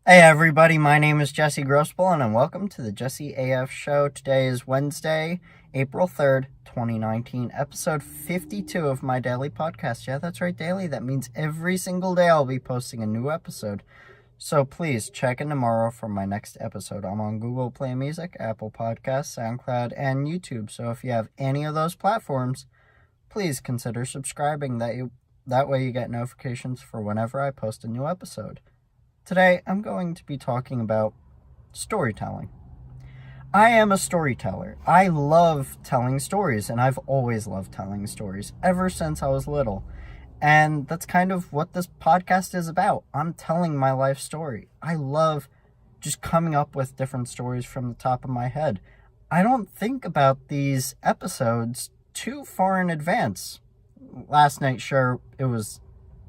Hey everybody, my name is Jesse Grossbull and welcome to the JesseAF show. Today is Wednesday, April 3rd, 2019, episode 52 of my daily podcast. Yeah, that's right, daily. That means every single day I'll be posting a new episode. So please check in tomorrow for my next episode. I'm on Google Play Music, Apple Podcasts, SoundCloud, and YouTube. So if you have any of those platforms, please consider subscribing. That way you get notifications for whenever I post a new episode. Today, I'm going to be talking about storytelling. I am a storyteller. I love telling stories, and I've always loved telling stories ever since I was little. And that's kind of what this podcast is about. I'm telling my life story. I love just coming up with different stories from the top of my head. I don't think about these episodes too far in advance. Last night, sure, it was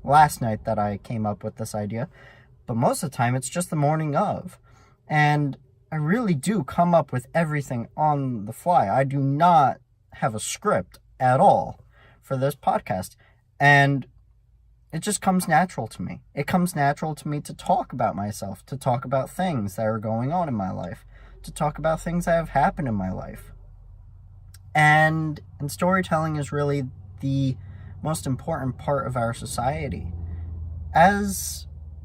last night that I came up with this idea. But most of the time, it's just the morning of. And I really do come up with everything on the fly. I do not have a script at all for this podcast. And it just comes natural to me. It comes natural to me to talk about myself, to talk about things that are going on in my life, to talk about things that have happened in my life. And storytelling is really the most important part of our society. As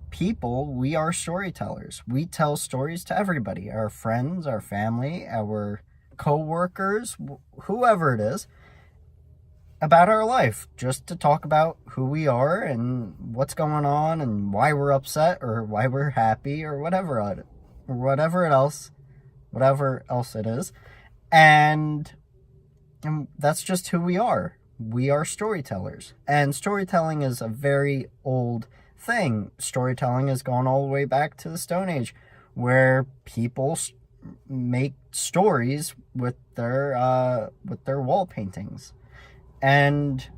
people, we are storytellers. We tell stories to everybody, our friends, our family, our co-workers, whoever it is, about our life, just to talk about who we are and what's going on and why we're upset or why we're happy or whatever else it is. And that's just who we are. We are storytellers. And storytelling is a very old thing. Storytelling has gone all the way back to the Stone Age, where people make stories with their wall paintings, and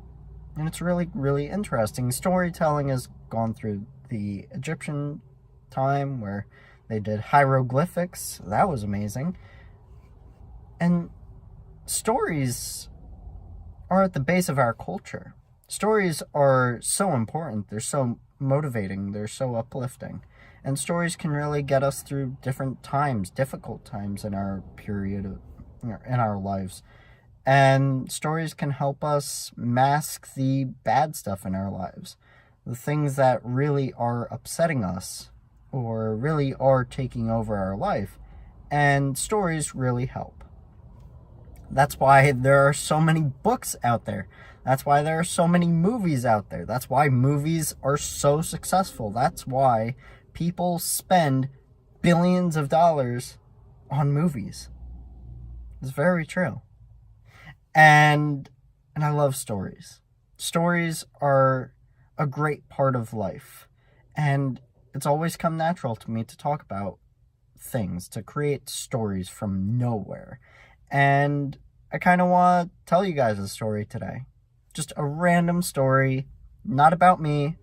it's really, really interesting. Storytelling has gone through the Egyptian time, where they did hieroglyphics. That was amazing. And stories are at the base of our culture. Stories are so important. They're so motivating. They're so uplifting. And stories can really get us through different times, difficult times in our in our lives. And stories can help us mask the bad stuff in our lives, the things that really are upsetting us or really are taking over our life. And stories really help. That's why there are so many books out there. That's why there are so many movies out there. That's why movies are so successful. That's why people spend billions of dollars on movies. It's very true. And I love stories. Stories are a great part of life. And it's always come natural to me to talk about things, to create stories from nowhere. And I kind of want to tell you guys a story today. Just a random story, not about me.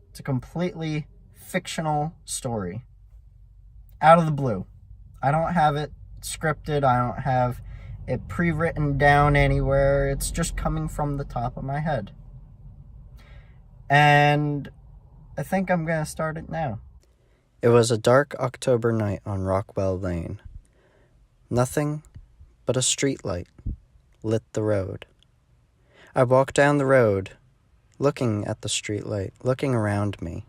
It's a completely fictional story. Out of the blue. I don't have it scripted. I don't have it pre-written down anywhere. It's just coming from the top of my head. And I think I'm going to start it now. It was a dark October night on Rockwell Lane. Nothing but a street light lit the road. I walked down the road, looking at the streetlight, looking around me.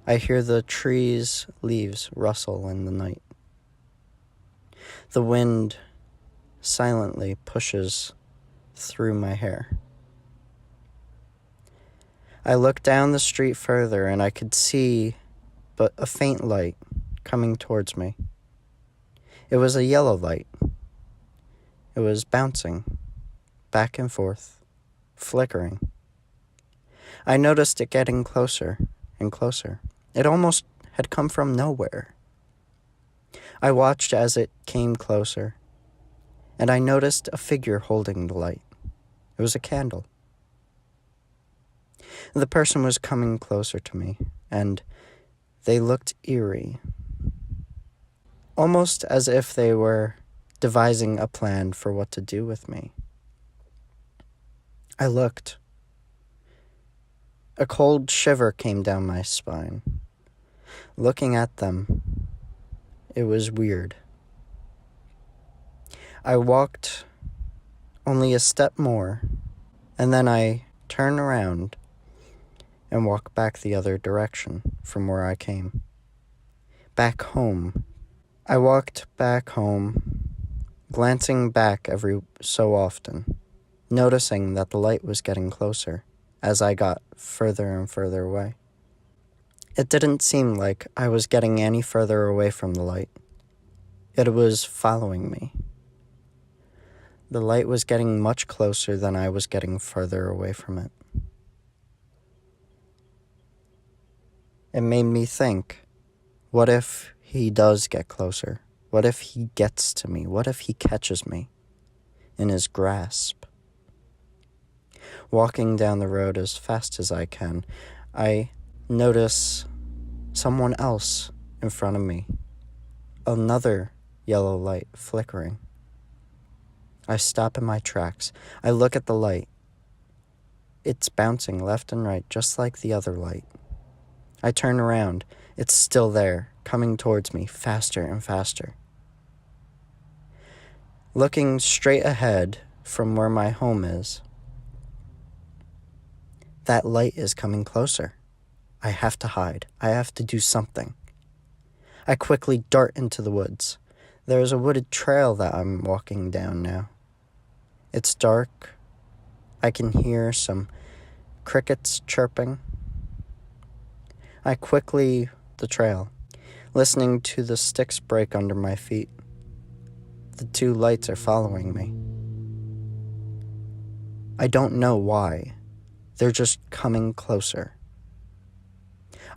I hear the trees' leaves rustle in the night. The wind silently pushes through my hair. I looked down the street further, and I could see but a faint light coming towards me. It was a yellow light. It was bouncing back and forth, flickering. I noticed it getting closer and closer. It almost had come from nowhere. I watched as it came closer, and I noticed a figure holding the light. It was a candle. The person was coming closer to me, and they looked eerie, almost as if they were devising a plan for what to do with me. I looked. A cold shiver came down my spine. Looking at them, it was weird. I walked only a step more, and then I turn around and walk back the other direction from where I came. Back home. I walked back home, glancing back every so often, noticing that the light was getting closer as I got further and further away. It didn't seem like I was getting any further away from the light. It was following me. The light was getting much closer than I was getting further away from it. It made me think, what if he does get closer? What if he gets to me? What if he catches me in his grasp? Walking down the road as fast as I can, I notice someone else in front of me. Another yellow light flickering. I stop in my tracks. I look at the light. It's bouncing left and right, just like the other light. I turn around. It's still there, coming towards me, faster and faster. Looking straight ahead from where my home is, that light is coming closer. I have to hide. I have to do something. I quickly dart into the woods. There's a wooded trail that I'm walking down now. It's dark. I can hear some crickets chirping. I quickly the trail, listening to the sticks break under my feet. The two lights are following me. I don't know why. They're just coming closer.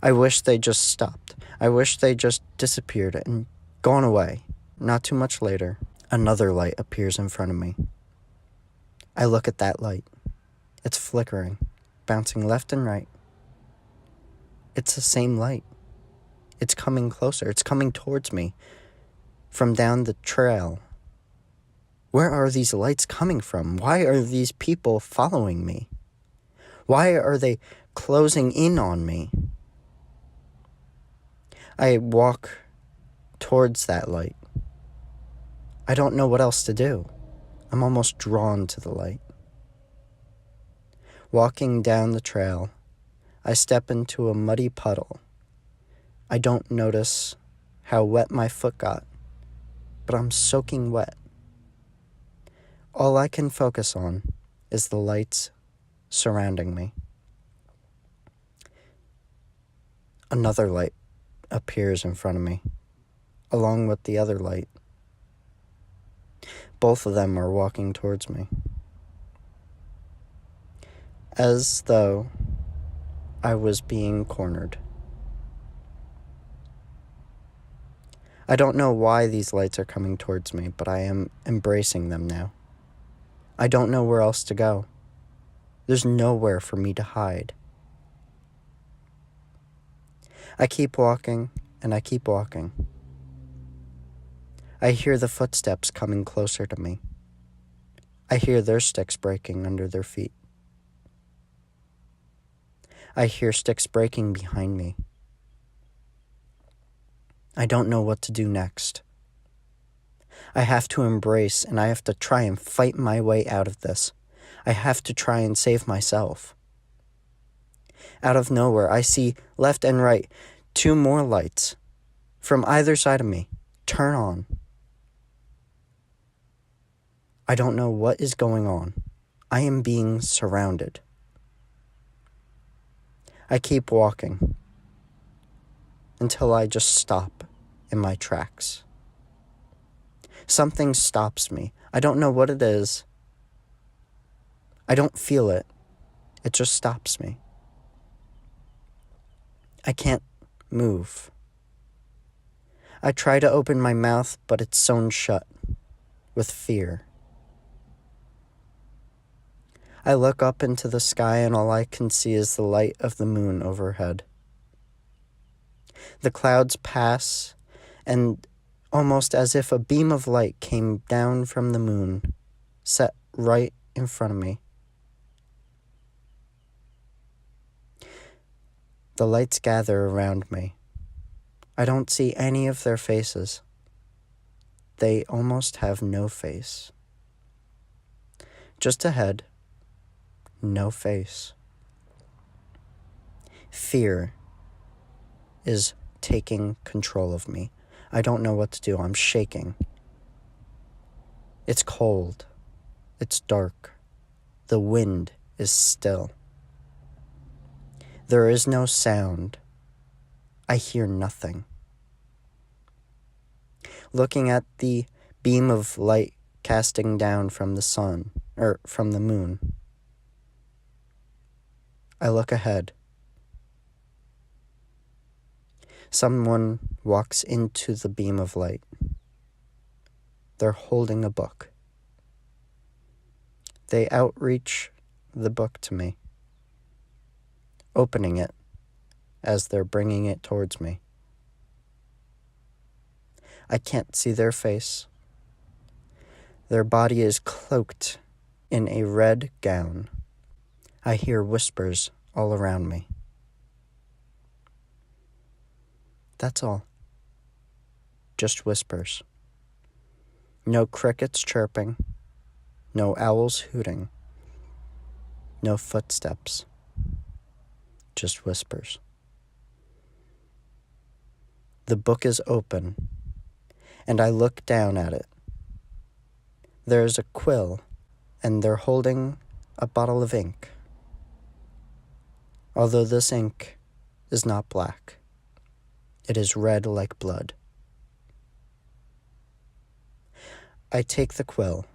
I wish they just stopped. I wish they just disappeared and gone away. Not too much later, another light appears in front of me. I look at that light. It's flickering, bouncing left and right. It's the same light. It's coming closer. It's coming towards me from down the trail. Where are these lights coming from? Why are these people following me? Why are they closing in on me? I walk towards that light. I don't know what else to do. I'm almost drawn to the light. Walking down the trail, I step into a muddy puddle. I don't notice how wet my foot got, but I'm soaking wet. All I can focus on is the lights surrounding me. Another light appears in front of me, along with the other light. Both of them are walking towards me, as though I was being cornered. I don't know why these lights are coming towards me, but I am embracing them now. I don't know where else to go. There's nowhere for me to hide. I keep walking, and I keep walking. I hear the footsteps coming closer to me. I hear their sticks breaking under their feet. I hear sticks breaking behind me. I don't know what to do next. I have to embrace, and I have to try and fight my way out of this. I have to try and save myself. Out of nowhere, I see left and right 2 more lights from either side of me turn on. I don't know what is going on. I am being surrounded. I keep walking until I just stop in my tracks. Something stops me. I don't know what it is. I don't feel it. It just stops me. I can't move. I try to open my mouth, but it's sewn shut with fear. I look up into the sky, and all I can see is the light of the moon overhead. The clouds pass, and almost as if a beam of light came down from the moon, set right in front of me. The lights gather around me. I don't see any of their faces. They almost have no face. Just a head, no face. Fear is taking control of me. I don't know what to do. I'm shaking. It's cold. It's dark. The wind is still. There is no sound. I hear nothing. Looking at the beam of light casting down from the sun, or from the moon, I look ahead. Someone walks into the beam of light. They're holding a book. They outreach the book to me, opening it as they're bringing it towards me. I can't see their face. Their body is cloaked in a red gown. I hear whispers all around me. That's all. Just whispers. No crickets chirping. No owls hooting. No footsteps. Just whispers. The book is open, and I look down at it. There's a quill, and they're holding a bottle of ink. Although this ink is not black, it is red like blood. I take the quill.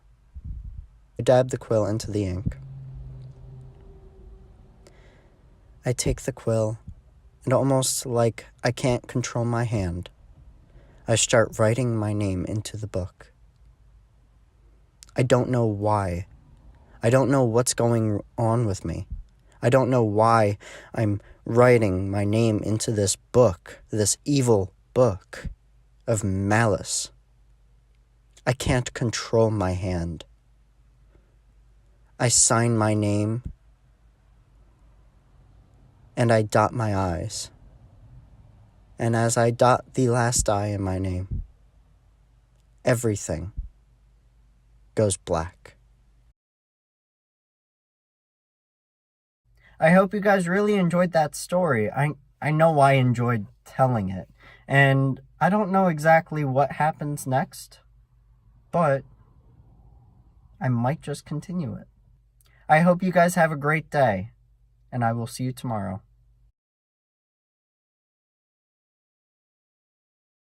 I dab the quill into the ink. I take the quill, and almost like I can't control my hand, I start writing my name into the book. I don't know why. I don't know what's going on with me. I don't know why I'm writing my name into this book, this evil book of malice. I can't control my hand. I sign my name, and I dot my I's. And as I dot the last I in my name, everything goes black. I hope you guys really enjoyed that story. I know I enjoyed telling it. And I don't know exactly what happens next, but I might just continue it. I hope you guys have a great day, and I will see you tomorrow.